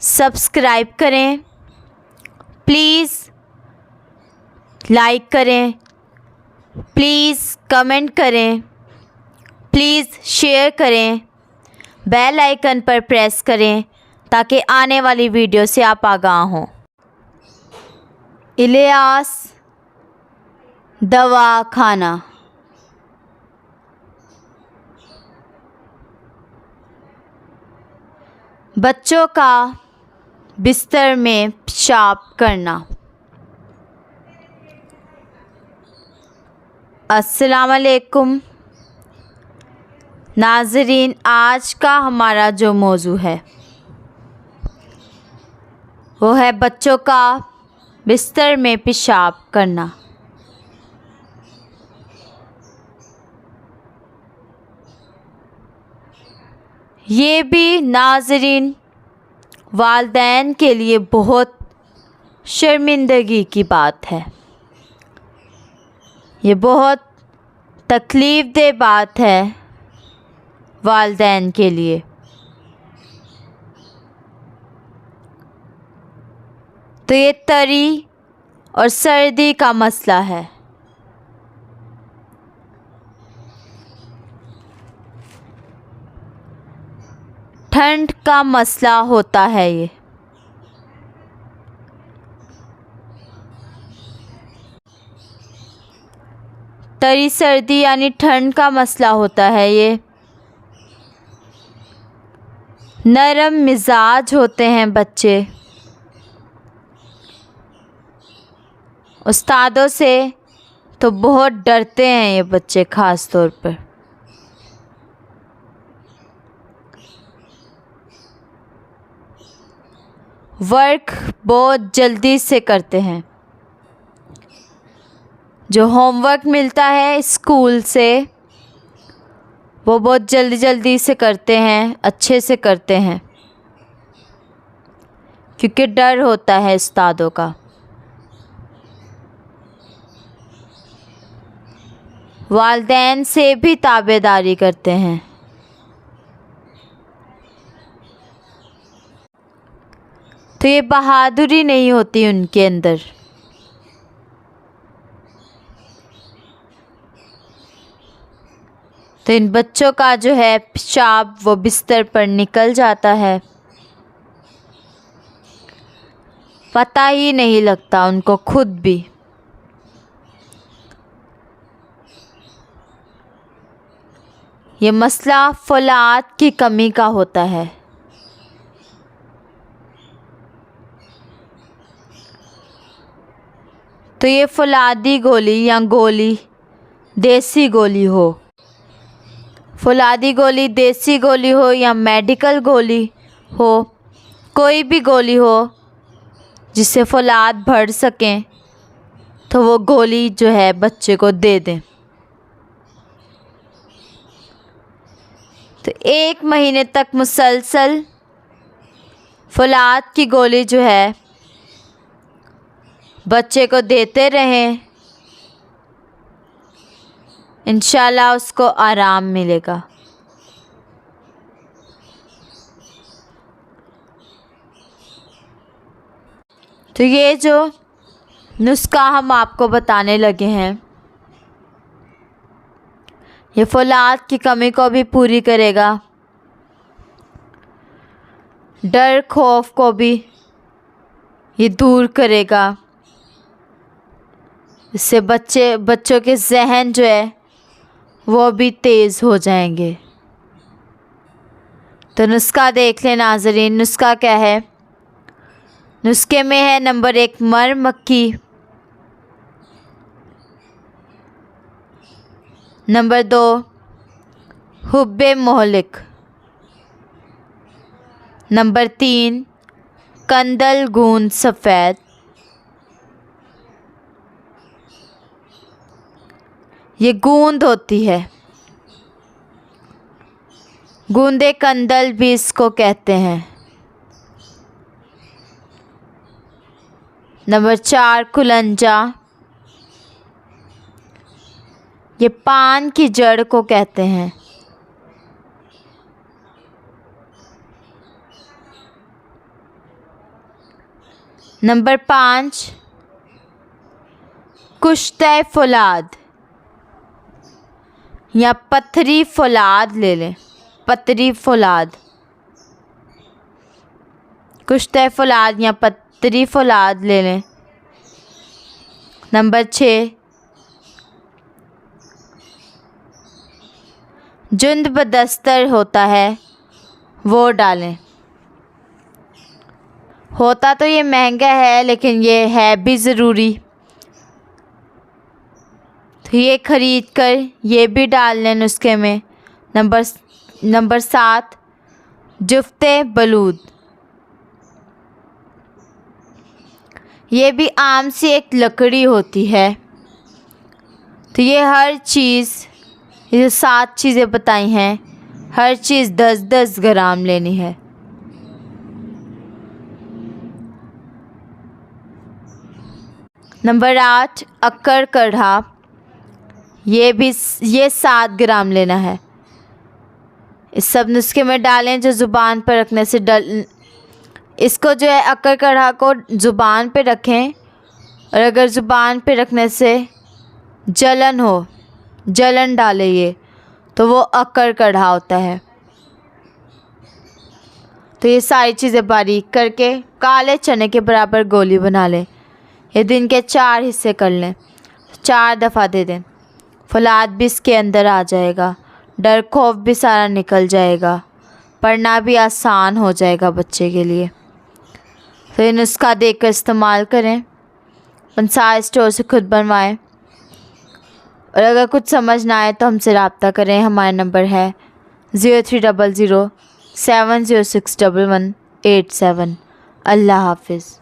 Subscribe करें, please like करें, please comment करें, प्लीज़ शेयर करें, बेल आइकन पर प्रेस करें ताकि आने वाली वीडियो से आप आगाह हों। इलियास दवाखाना। बच्चों का बिस्तर में पेशाब करना। अस्सलामुअलैकुम नाज़रीन, आज का हमारा जो मौजू है वो है बच्चों का बिस्तर में पेशाब करना। ये भी नाज़रीन वालिदैन के लिए बहुत शर्मिंदगी की बात है। ये बहुत तकलीफ़देह बात है वालिदैन के लिए। तो ये तरी और सर्दी का मसला है। ठंड का मसला होता है ये। तरी सर्दी यानी ठंड का मसला होता है ये। नरम मिजाज होते हैं बच्चे। उस्तादों से तो बहुत डरते हैं ये बच्चे ख़ास तौर पर। वर्क बहुत जल्दी से करते हैं। जो होमवर्क मिलता है स्कूल से वो बहुत जल्दी से करते हैं, अच्छे से करते हैं, क्योंकि डर होता है उस्तादों का। वालिदैन से भी ताबेदारी करते हैं। तो ये बहादुरी नहीं होती उनके अंदर। तो इन बच्चों का जो है पेशाब वो बिस्तर पर निकल जाता है, पता ही नहीं लगता उनको खुद भी। ये मसला फौलाद की कमी का होता है। तो ये फौलादी गोली या गोली देसी गोली हो, फौलादी गोली देसी गोली हो या मेडिकल गोली हो, कोई भी गोली हो जिससे फौलाद बढ़ सकें, तो वो गोली जो है बच्चे को दे दें। तो 1 महीने तक मुसलसल फौलाद की गोली जो है बच्चे को देते रहें, इंशाल्लाह उसको आराम मिलेगा। तो ये जो नुस्खा हम आपको बताने लगे हैं ये फौलाद की कमी को भी पूरी करेगा, डर खौफ को भी ये दूर करेगा। इससे बच्चों के जहन जो है वो भी तेज़ हो जाएंगे। तो नुस्खा देख लें नाज़रीन। नुस्खा क्या है? नुस्खे में है नंबर 1 मर मक्खी, नंबर 2 हुब्बे मोहलिक, नंबर 3 कंदल गूंद सफ़ेद, ये गूंद होती है, गूंदे कंदल भी इसको कहते हैं। नंबर 4 कुलंजा, ये पान की जड़ को कहते हैं। नंबर 5 कुश्ते फौलाद या पत्थरी फौलाद ले लें, पतरी फौलाद, कुश्ते फौलाद या पतरी फौलाद ले लें। नंबर 6 जुंद बदस्तर होता है वो डालें। होता तो ये महंगा है लेकिन ये है भी ज़रूरी, तो ये ख़रीद कर ये भी डाल लें नुस्खे में। नंबर 7 जुफ्ते बलूद, ये भी आम सी एक लकड़ी होती है, तो ये हर चीज़, ये 7 चीज़ें बताई हैं, हर चीज़ 10-10 ग्राम लेनी है। नंबर 8 अक्कर कढ़ा, ये 7 ग्राम लेना है। इस सब नुस्खे में डालें जो ज़ुबान पर रखने से इसको जो है अक्कर कढ़ा को ज़ुबान पे रखें, और अगर ज़ुबान पे रखने से जलन हो, जलन डाले ये, तो वो अक्कर कढ़ा होता है। तो ये सारी चीज़ें बारीक करके काले चने के बराबर गोली बना लें। ये दिन के 4 हिस्से कर लें, 4 दफ़ा दे दें। फौलाद भी इसके अंदर आ जाएगा, डर खौफ भी सारा निकल जाएगा, पढ़ना भी आसान हो जाएगा बच्चे के लिए। तो ये नुस्खा देकर इस्तेमाल करें, पंसार स्टोर से खुद बनवाएं। और अगर कुछ समझ ना आए तो हमसे रब्ता करें। हमारा नंबर है 0300 7061187। अल्लाह हाफिज़।